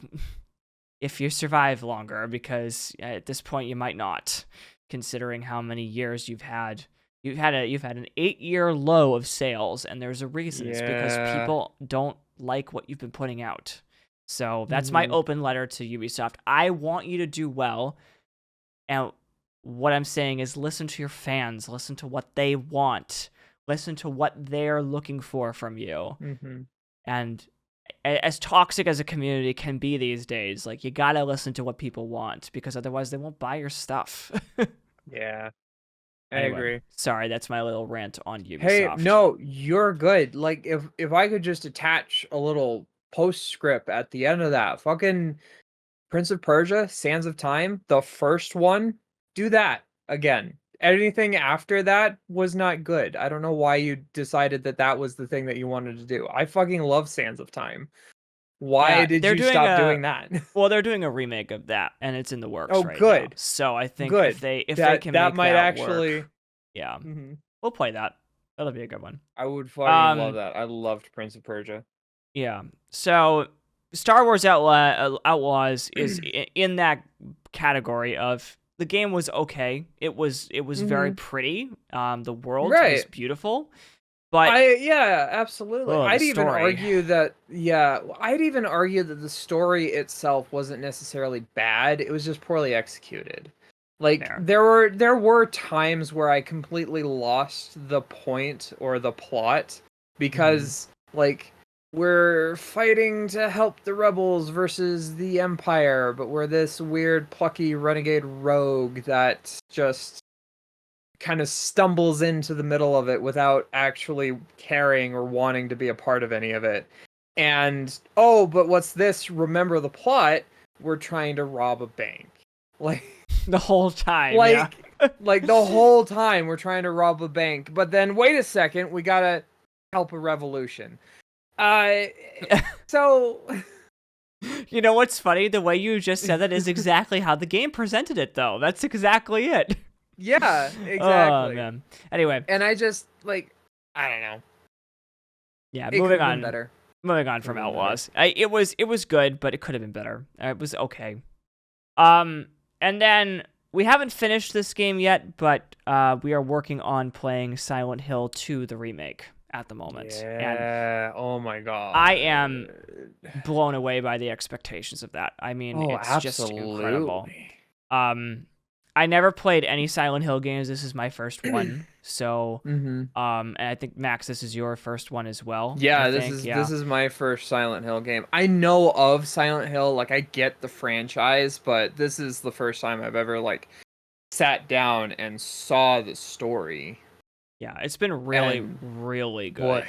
survive longer, because at this point you might not, considering how many years you've had. You've had an 8-year low of sales, and there's a reason. It's because people don't like what you've been putting out. So that's my open letter to Ubisoft. I want you to do well, and what I'm saying is listen to your fans, listen to what they want, listen to what they're looking for from you. And as toxic as a community can be these days, like, you gotta listen to what people want, because otherwise they won't buy your stuff. I agree. Sorry, that's my little rant on Ubisoft. Hey, no, you're good. Like, if I could just attach a little postscript at the end of that, fucking Prince of Persia, Sands of Time, the first one, do that again. Anything after that was not good. I don't know why you decided that was the thing that you wanted to do. I fucking love Sands of Time. Why did you stop doing that? Well, they're doing a remake of that, and it's in the works right good. now. So I think Good. if they can that make might that actually work, yeah, hmm we'll play that. That'll be a good one. I would fucking love Um, that. I loved Prince of Persia. yeah. So Star Wars Outlaws is in that category of the game was okay. It was very pretty. The world was Right. beautiful. But absolutely. the I'd even story. argue that the story itself wasn't necessarily bad. It was just poorly executed. Like Fair. there were times where I completely lost the point or the plot because like we're fighting to help the rebels versus the Empire, but we're this weird plucky renegade rogue that just kind of stumbles into the middle of it without actually caring or wanting to be a part of any of it. And but what's this? Remember the plot? We're trying to rob a bank. Like the whole time, like the whole time we're trying to rob a bank. But then wait a second, we gotta help a revolution. So you know what's funny? The way you just said that is exactly how the game presented it, though. That's exactly it. Yeah, exactly. Oh, man. Anyway. And I just, like, I don't know. Yeah, moving on. Better. Moving on from Outlaws. It was good, but it could have been better. It was okay. And then we haven't finished this game yet, but we are working on playing Silent Hill 2, the remake, at the moment. Yeah. And oh my god. I am blown away by the expectations of that. I mean, it's just incredible. I never played any Silent Hill games. This is my first one. So, and I think Max, this is your first one as well. Yeah, this is my first Silent Hill game. I know of Silent Hill, like I get the franchise, but this is the first time I've ever like sat down and saw the story. Yeah, it's been really, really good. Boy,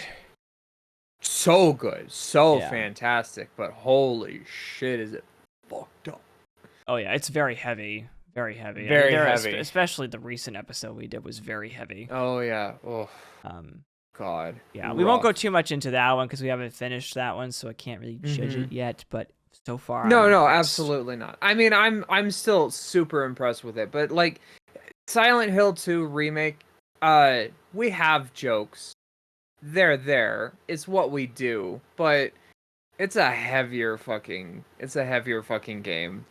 so good, fantastic, but holy shit, is it fucked up? Oh yeah, it's very heavy. Very heavy. Very heavy. Especially the recent episode we did was very heavy. Oh, yeah. Oh, God. Yeah, we won't go too much into that one because we haven't finished that one, so I can't really judge it yet, but so far No, absolutely not. I mean, I'm still super impressed with it, but, like, Silent Hill 2 Remake, we have jokes. They're there. It's what we do, but it's a heavier fucking game.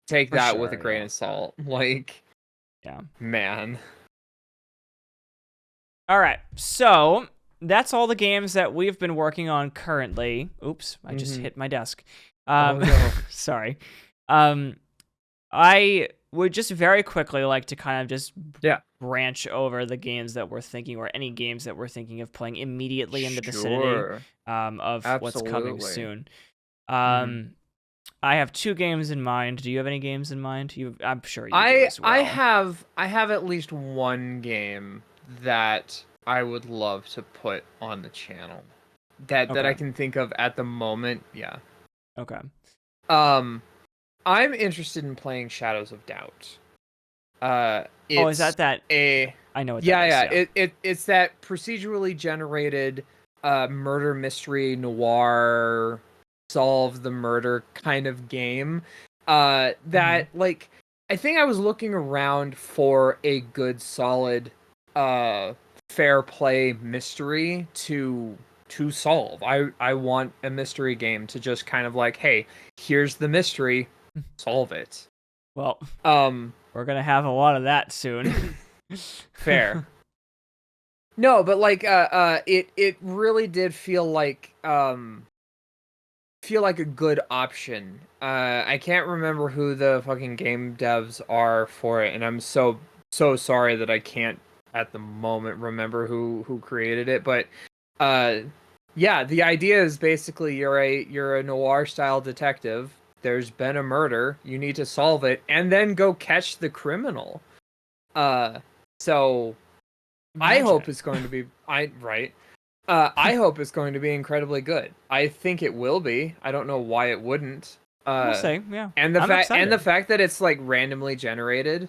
Take that with a grain of salt. Like, yeah, man. All right, so that's all the games that we've been working on currently. Oops, I just hit my desk. No. Sorry. I would just very quickly like to kind of just branch over the games that we're thinking, or any games that we're thinking of playing immediately in the vicinity of what's coming soon. I have 2 games in mind. Do you have any games in mind? I'm sure you do as well. I have at least one game that I would love to put on the channel that I can think of at the moment. Yeah. Okay. I'm interested in playing Shadows of Doubt. Is that? I know what that is. Yeah. It's that procedurally generated murder mystery noir solve the murder kind of game that like I think I was looking around for a good solid fair play mystery to solve. I want a mystery game to just kind of like, hey, here's the mystery, solve it. Well, we're gonna have a lot of that soon. Fair. No, but like it really did feel like a good option. I can't remember who the fucking game devs are for it, and I'm so sorry that I can't at the moment remember who created it. But yeah, the idea is basically you're a noir style detective. There's been a murder. You need to solve it, and then go catch the criminal. So I hope it's going to be I hope it's going to be incredibly good. I think it will be. I don't know why it wouldn't. We'll see. Yeah. And the fact that it's like randomly generated.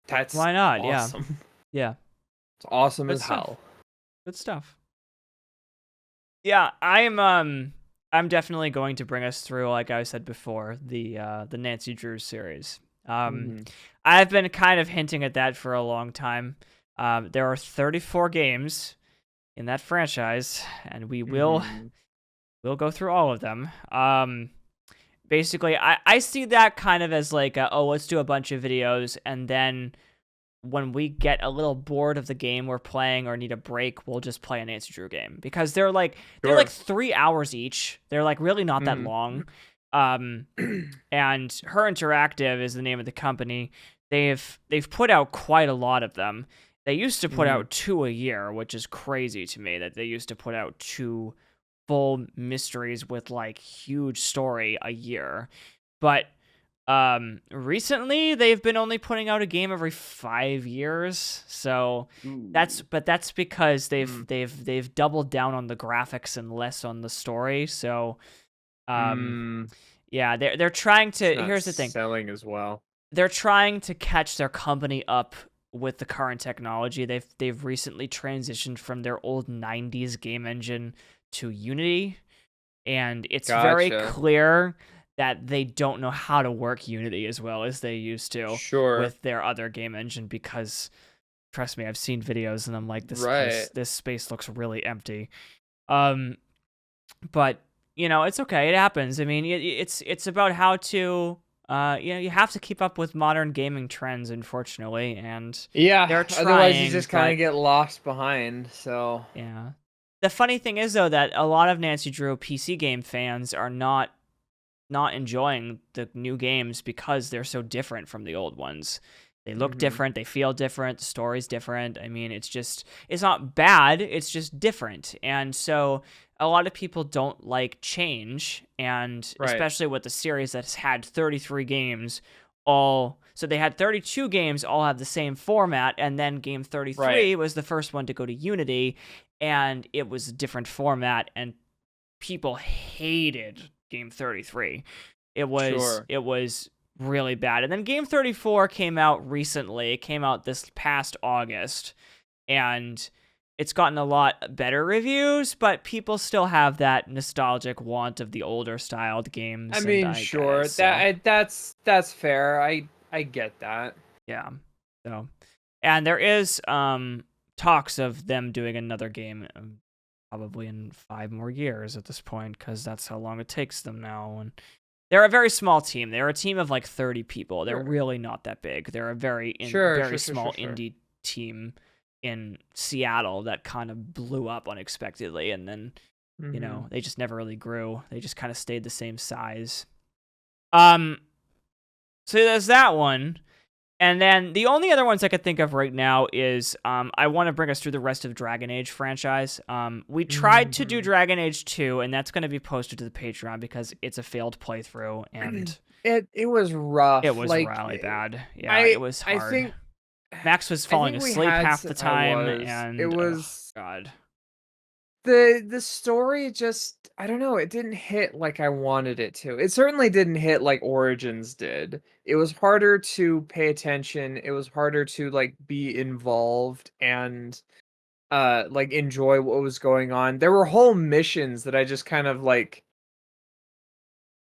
That's why not? Awesome. Yeah. It's awesome as hell. Good stuff. Yeah, I am I'm definitely going to bring us through, like I said before, the Nancy Drew series. Mm-hmm. I've been kind of hinting at that for a long time. There are 34 games in that franchise, and Mm-hmm. we'll go through all of them. Basically, I see that kind of as like, let's do a bunch of videos, and then when we get a little bored of the game we're playing or need a break, we'll just play a Nancy Drew game, because they're like Sure. 3 hours each. They're like really not that long. Um, and Her Interactive is the name of the company. They've put out quite a lot of them. They used to put Mm-hmm. out 2 a year, which is crazy to me that they used to put out 2 full mysteries with like huge story a year. But recently they've been only putting out a game every 5 years. So Ooh. that's because Mm. they've doubled down on the graphics and less on the story. So um Mm. yeah, they're trying It's to not here's the thing. selling as well. They're trying to catch their company up with the current technology. They've recently transitioned from their old 90s game engine to Unity, and it's very Gotcha. clear that they don't know how to work Unity as well as they used to Sure. with their other game engine, because trust me, I've seen videos and I'm like, Right. this space looks really empty. Um but it's okay. It happens. I mean, it's about how to you have to keep up with modern gaming trends, unfortunately, and Yeah. they're Otherwise, you trying, just kind but of get lost behind. So. yeah. The funny thing is though that a lot of Nancy Drew PC game fans are not enjoying the new games because they're so different from the old ones. They look Mm-hmm. different, they feel different, the story's different. I mean, it's not bad, it's just different. And so a lot of people don't like change, and Right. especially with the series that's had 33 games all, so they had 32 games all have the same format, and then game Right. 33 was the first one to go to Unity, and it was a different format, and people hated game 33. Sure. It was really bad. And then game 34 came out recently. It came out this past August, and it's gotten a lot better reviews, but people still have that nostalgic want of the older styled I games, and mean, I get it. sure. So, That's fair. I get that. yeah. So, and there is talks of them doing another game, probably in 5 more years at this point, because that's how long it takes them now. And they're a very small team. They're a team of like 30 people. They're Sure. really not that big. They're a Sure. very Sure. Sure. Sure. small Sure. indie team in Seattle that kind of blew up unexpectedly, and then Mm-hmm. they just never really grew. They just kind of stayed the same size. Um, so there's that one. And then the only other ones I could think of right now is I want to bring us through the rest of Dragon Age franchise. We tried to do Mm-hmm. Dragon Age 2, and that's going to be posted to the Patreon because it's a failed playthrough, and It was it rough. was Like really bad. Yeah, I it was I hard. think Max was I falling think we asleep had half the I time, was it and oh was god. the story just I don't know, it didn't hit like I wanted it to. It certainly didn't hit like Origins did. It was harder to pay attention. It was harder to like be involved and like enjoy what was going on. There were whole missions that I just kind of like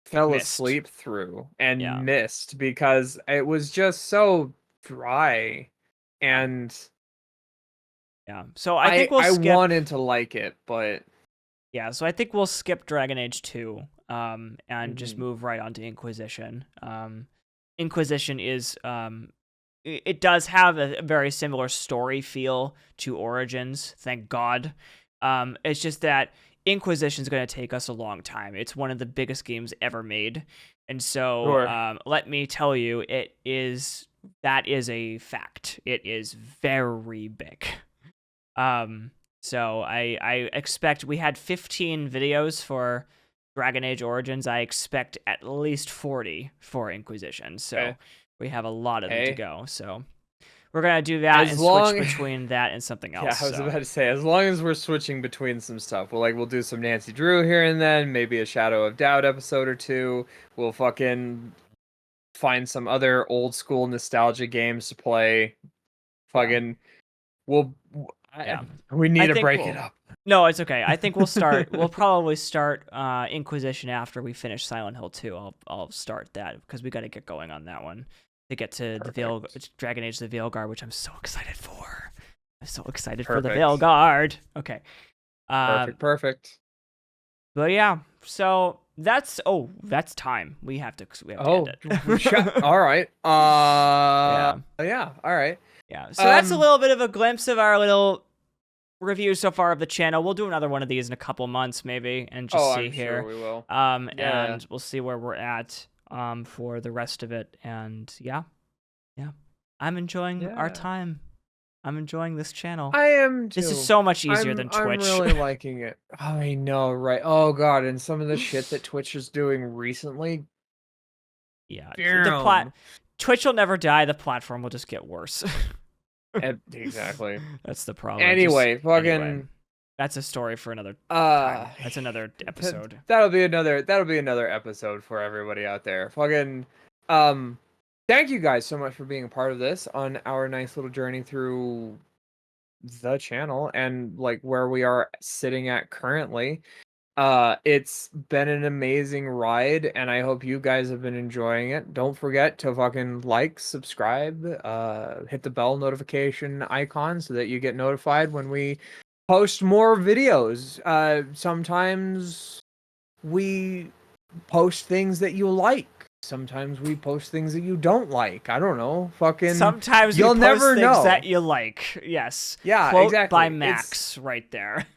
fell Missed. asleep through Yeah. and missed because it was just so dry Yeah. and Yeah. So I think we'll I skip. wanted to like it, but Yeah, so I think we'll skip Dragon Age 2 and just mhm. move right on to Inquisition. Inquisition is it does have a very similar story feel to Origins, thank God. It's just that Inquisition is going to take us a long time. It's one of the biggest games ever made. And so Sure. let me tell you, that is a fact. It is very big. So I expect we had 15 videos for Dragon Age Origins. I expect at least 40 for Inquisition. So Okay. we have a lot of them to Hey, go. So we're gonna do that as and switch long between that and something yeah, else. I was So about to say as long as we're switching between some stuff. We'll do some Nancy Drew here and then, maybe a Shadow of Doubt episode or two. We'll fucking find some other old school nostalgia games to play. yeah, Fucking we'll yeah. we I need to think break it we'll up. No, it's okay. I think we'll start. We'll probably start Inquisition after we finish Silent Hill 2. I'll start that because we got to get going on that one to get to the Dragon Age: The Veilguard, which I'm so excited for. I'm so excited for the Veilguard. Okay. Perfect. But yeah, so that's time. We have to end it. All right. Yeah. All right. Yeah. So that's a little bit of a glimpse of our little review so far of the channel. We'll do another one of these in a couple months maybe and just see here. Sure we will. And we'll see where we're at for the rest of it. And yeah. I'm enjoying our time. I'm enjoying this channel. I am too. This is so much easier than Twitch. I'm really liking it. I know, right? Oh god, and some of the shit that Twitch is doing recently. Yeah. Twitch will never die. The platform will just get worse. Exactly. That's the problem. Anyway, that's a story for another time. That's another episode. That'll be another episode for everybody out there. Thank you guys so much for being a part of this on our nice little journey through the channel and like where we are sitting at currently. It's been an amazing ride and I hope you guys have been enjoying it. Don't forget to fucking like, subscribe, hit the bell notification icon so that you get notified when we post more videos. Sometimes we post things that you like. Sometimes we post things that you don't like. I don't know. Sometimes you'll never know things that you like. Yes. Yeah, quote exactly. By Max right there.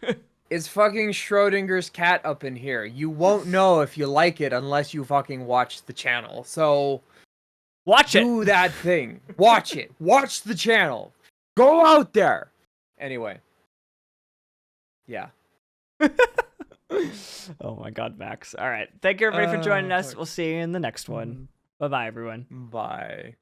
It's fucking Schrodinger's cat up in here. You won't know if you like it unless you fucking watch the channel. So watch it. Do that thing. Watch it. Watch the channel. Go out there. Anyway. Yeah. Oh my god, Max. All right. Thank you everybody for joining us. We'll see you in the next one. Bye-bye, everyone. Bye.